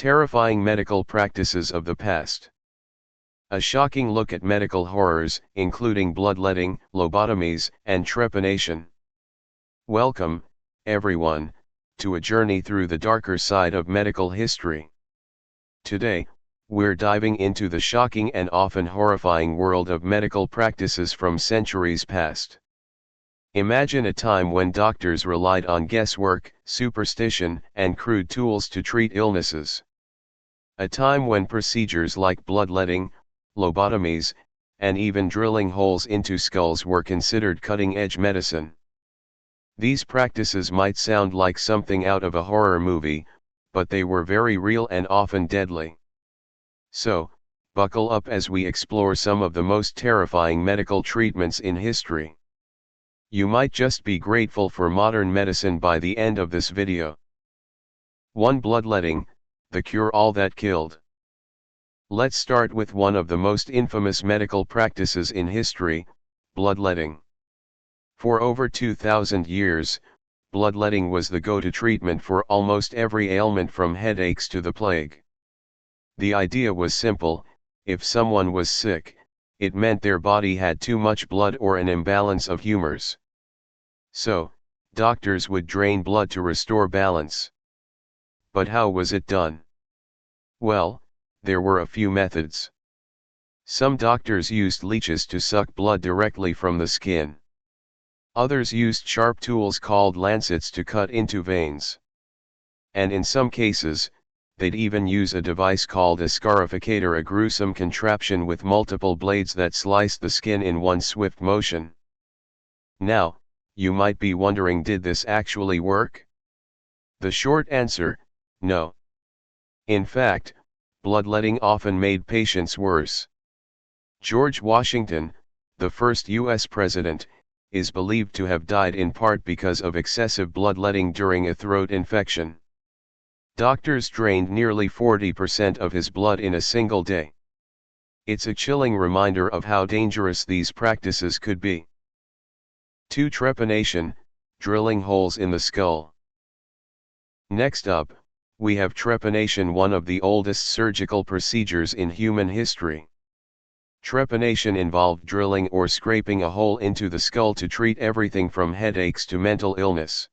Terrifying medical practices of the past. A shocking look at medical horrors, including bloodletting, lobotomies, and trepanation. Welcome, everyone, to a journey through the darker side of medical history. Today, we're diving into the shocking and often horrifying world of medical practices from centuries past. Imagine a time when doctors relied on guesswork, superstition, and crude tools to treat illnesses. A time when procedures like bloodletting, lobotomies, and even drilling holes into skulls were considered cutting-edge medicine. These practices might sound like something out of a horror movie, but they were very real and often deadly. So, buckle up as we explore some of the most terrifying medical treatments in history. You might just be grateful for modern medicine by the end of this video. 1. Bloodletting, the cure-all that killed. Let's start with one of the most infamous medical practices in history, bloodletting. For over 2,000 years, bloodletting was the go-to treatment for almost every ailment from headaches to the plague. The idea was simple: if someone was sick, it meant their body had too much blood or an imbalance of humors. So, doctors would drain blood to restore balance. But how was it done? Well, there were a few methods. Some doctors used leeches to suck blood directly from the skin. Others used sharp tools called lancets to cut into veins. And in some cases, they'd even use a device called a scarificator, a gruesome contraption with multiple blades that sliced the skin in one swift motion. Now, you might be wondering, did this actually work? The short answer: no. In fact, bloodletting often made patients worse. George Washington, the first U.S. president, is believed to have died in part because of excessive bloodletting during a throat infection. Doctors drained nearly 40% of his blood in a single day. It's a chilling reminder of how dangerous these practices could be. 2. Trepanation, drilling holes in the skull. Next up, we have trepanation, one of the oldest surgical procedures in human history. Trepanation involved drilling or scraping a hole into the skull to treat everything from headaches to mental illness.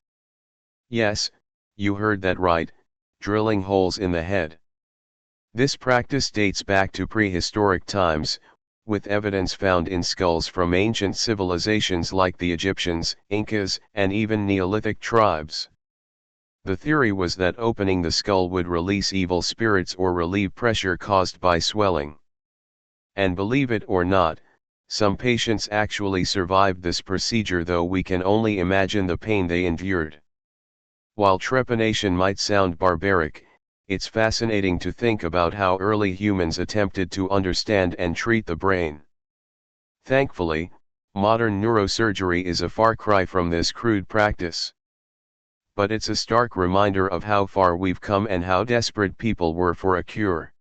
Yes, you heard that right, drilling holes in the head. This practice dates back to prehistoric times, with evidence found in skulls from ancient civilizations like the Egyptians, Incas, and even Neolithic tribes. The theory was that opening the skull would release evil spirits or relieve pressure caused by swelling. And believe it or not, some patients actually survived this procedure, though we can only imagine the pain they endured. While trepanation might sound barbaric, it's fascinating to think about how early humans attempted to understand and treat the brain. Thankfully, modern neurosurgery is a far cry from this crude practice. But it's a stark reminder of how far we've come and how desperate people were for a cure.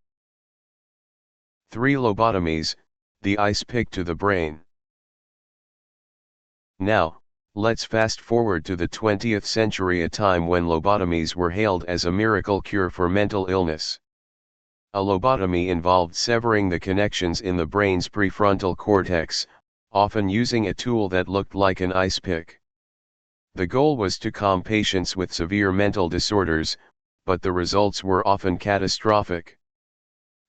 3. Lobotomies, the ice pick to the brain. Now, let's fast forward to the 20th century, a time when lobotomies were hailed as a miracle cure for mental illness. A lobotomy involved severing the connections in the brain's prefrontal cortex, often using a tool that looked like an ice pick. The goal was to calm patients with severe mental disorders, but the results were often catastrophic.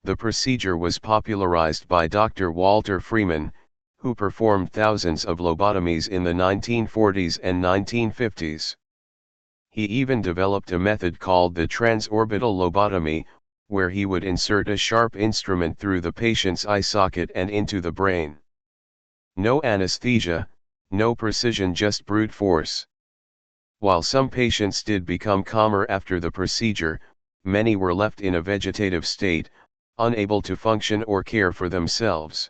The procedure was popularized by Dr. Walter Freeman, who performed thousands of lobotomies in the 1940s and 1950s. He even developed a method called the transorbital lobotomy, where he would insert a sharp instrument through the patient's eye socket and into the brain. No anesthesia, no precision, just brute force. While some patients did become calmer after the procedure, many were left in a vegetative state, unable to function or care for themselves.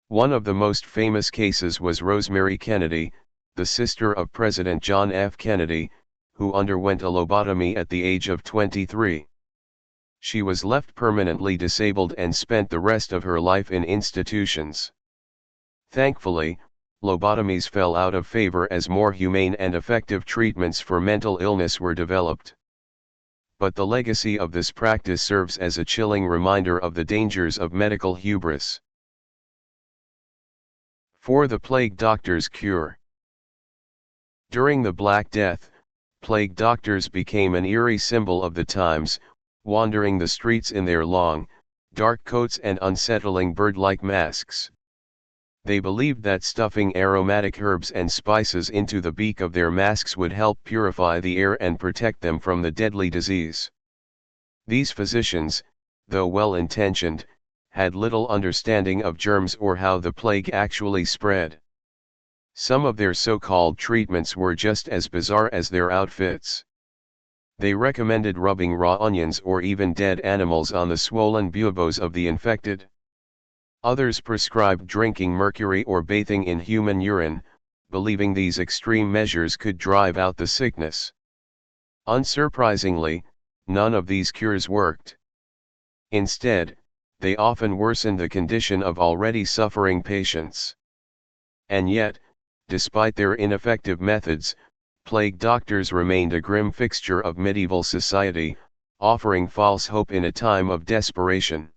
One of the most famous cases was Rosemary Kennedy, the sister of President John F. Kennedy, who underwent a lobotomy at the age of 23. She was left permanently disabled and spent the rest of her life in institutions. Thankfully, lobotomies fell out of favor as more humane and effective treatments for mental illness were developed. but the legacy of this practice serves as a chilling reminder of the dangers of medical hubris. For the plague doctor's cure. During the Black Death, plague doctors became an eerie symbol of the times, wandering the streets in their long, dark coats and unsettling bird-like masks. They believed that stuffing aromatic herbs and spices into the beak of their masks would help purify the air and protect them from the deadly disease. These physicians, though well-intentioned, had little understanding of germs or how the plague actually spread. Some of their so-called treatments were just as bizarre as their outfits. They recommended rubbing raw onions or even dead animals on the swollen buboes of the infected. Others prescribed drinking mercury or bathing in human urine, believing these extreme measures could drive out the sickness. Unsurprisingly, none of these cures worked. Instead, they often worsened the condition of already suffering patients. And yet, despite their ineffective methods, plague doctors remained a grim fixture of medieval society, offering false hope in a time of desperation.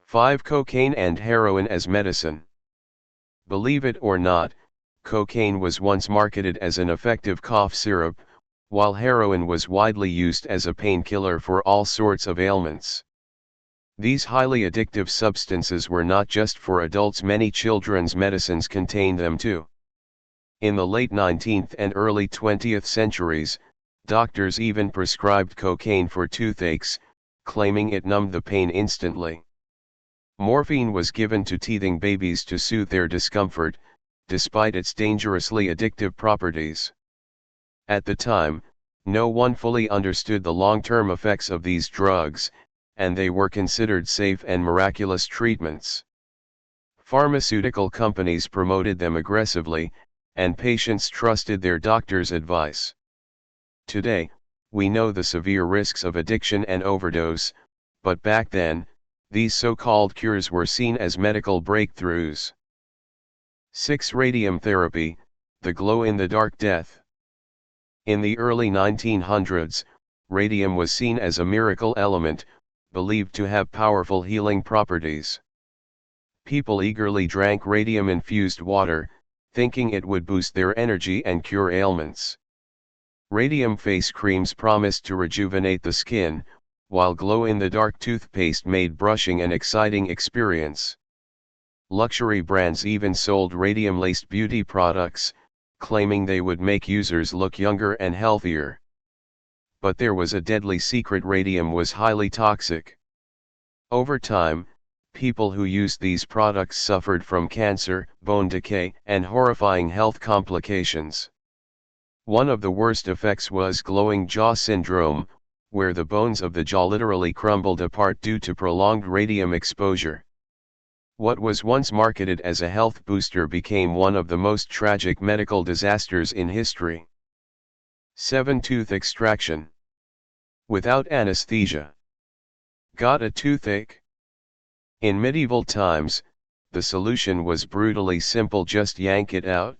5. Cocaine and heroin as medicine. Believe it or not, cocaine was once marketed as an effective cough syrup, while heroin was widely used as a painkiller for all sorts of ailments. These highly addictive substances were not just for adults, many children's medicines contained them too. In the late 19th and early 20th centuries, doctors even prescribed cocaine for toothaches, claiming it numbed the pain instantly. Morphine was given to teething babies to soothe their discomfort, despite its dangerously addictive properties. At the time, no one fully understood the long-term effects of these drugs, and they were considered safe and miraculous treatments. Pharmaceutical companies promoted them aggressively, and patients trusted their doctors' advice. Today, we know the severe risks of addiction and overdose, but back then, these so-called cures were seen as medical breakthroughs. 6. Radium therapy, the glow-in-the-dark death. In the early 1900s, radium was seen as a miracle element, believed to have powerful healing properties. People eagerly drank radium-infused water, thinking it would boost their energy and cure ailments. Radium face creams promised to rejuvenate the skin, while glow-in-the-dark toothpaste made brushing an exciting experience. Luxury brands even sold radium-laced beauty products, claiming they would make users look younger and healthier. But there was a deadly secret: radium was highly toxic. Over time, people who used these products suffered from cancer, bone decay, and horrifying health complications. One of the worst effects was glowing jaw syndrome, where the bones of the jaw literally crumbled apart due to prolonged radium exposure. What was once marketed as a health booster became one of the most tragic medical disasters in history. 7. Tooth extraction. Without anesthesia. Got a toothache? In medieval times, the solution was brutally simple: just yank it out.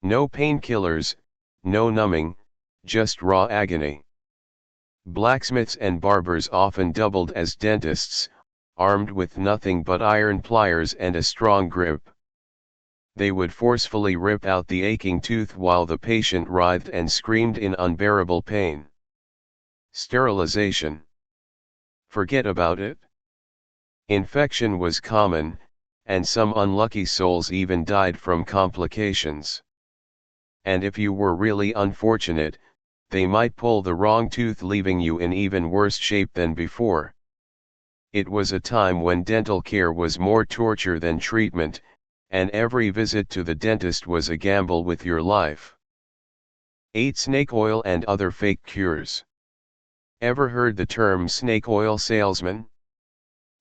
No painkillers, no numbing, just raw agony. Blacksmiths and barbers often doubled as dentists, armed with nothing but iron pliers and a strong grip. They would forcefully rip out the aching tooth while the patient writhed and screamed in unbearable pain. Sterilization. Forget about it. Infection was common, and some unlucky souls even died from complications. And if you were really unfortunate, they might pull the wrong tooth, leaving you in even worse shape than before. It was a time when dental care was more torture than treatment, and every visit to the dentist was a gamble with your life. 8. Snake oil and other fake cures. Ever heard the term snake oil salesman?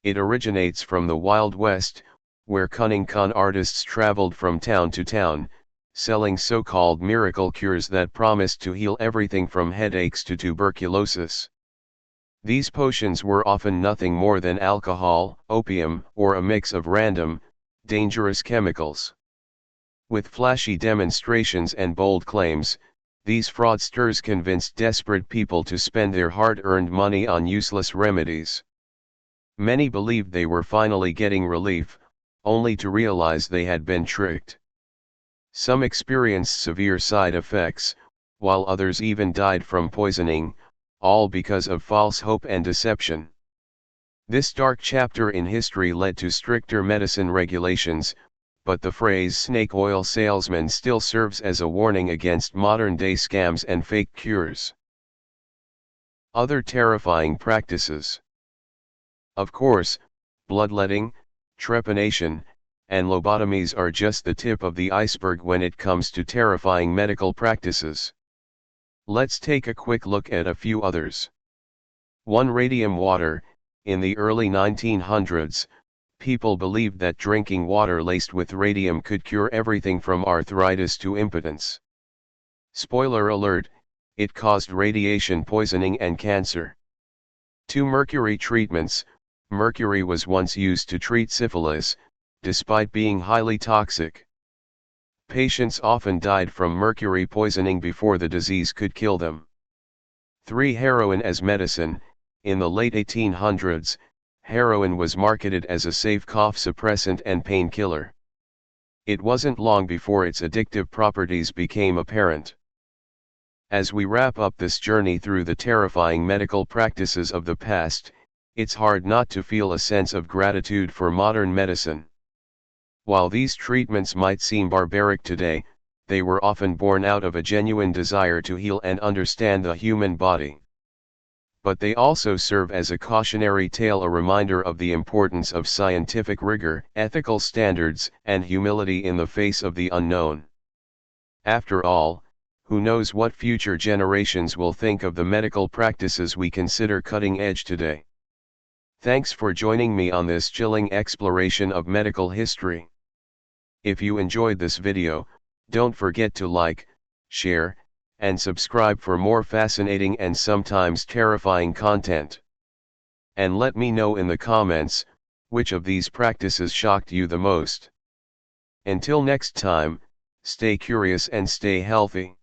It originates from the Wild West, where cunning con artists traveled from town to town, selling so-called miracle cures that promised to heal everything from headaches to tuberculosis. These potions were often nothing more than alcohol, opium, or a mix of random, dangerous chemicals. With flashy demonstrations and bold claims, these fraudsters convinced desperate people to spend their hard-earned money on useless remedies. Many believed they were finally getting relief, only to realize they had been tricked. Some experienced severe side effects, while others even died from poisoning, all because of false hope and deception. This dark chapter in history led to stricter medicine regulations, but the phrase snake oil salesman still serves as a warning against modern-day scams and fake cures. Other terrifying practices. Of course, bloodletting, trepanation, and lobotomies are just the tip of the iceberg when it comes to terrifying medical practices. Let's take a quick look at a few others. 1. Radium water. In the early 1900s, people believed that drinking water laced with radium could cure everything from arthritis to impotence. Spoiler alert, it caused radiation poisoning and cancer. 2. Mercury treatments. Mercury was once used to treat syphilis, despite being highly toxic. Patients often died from mercury poisoning before the disease could kill them. 3. Heroin as medicine. In the late 1800s, heroin was marketed as a safe cough suppressant and painkiller. It wasn't long before its addictive properties became apparent. As we wrap up this journey through the terrifying medical practices of the past, it's hard not to feel a sense of gratitude for modern medicine. While these treatments might seem barbaric today, they were often born out of a genuine desire to heal and understand the human body. But they also serve as a cautionary tale, a reminder of the importance of scientific rigor, ethical standards, and humility in the face of the unknown. After all, who knows what future generations will think of the medical practices we consider cutting edge today. Thanks for joining me on this chilling exploration of medical history. If you enjoyed this video, don't forget to like, share, and subscribe for more fascinating and sometimes terrifying content. And let me know in the comments, which of these practices shocked you the most. Until next time, stay curious and stay healthy.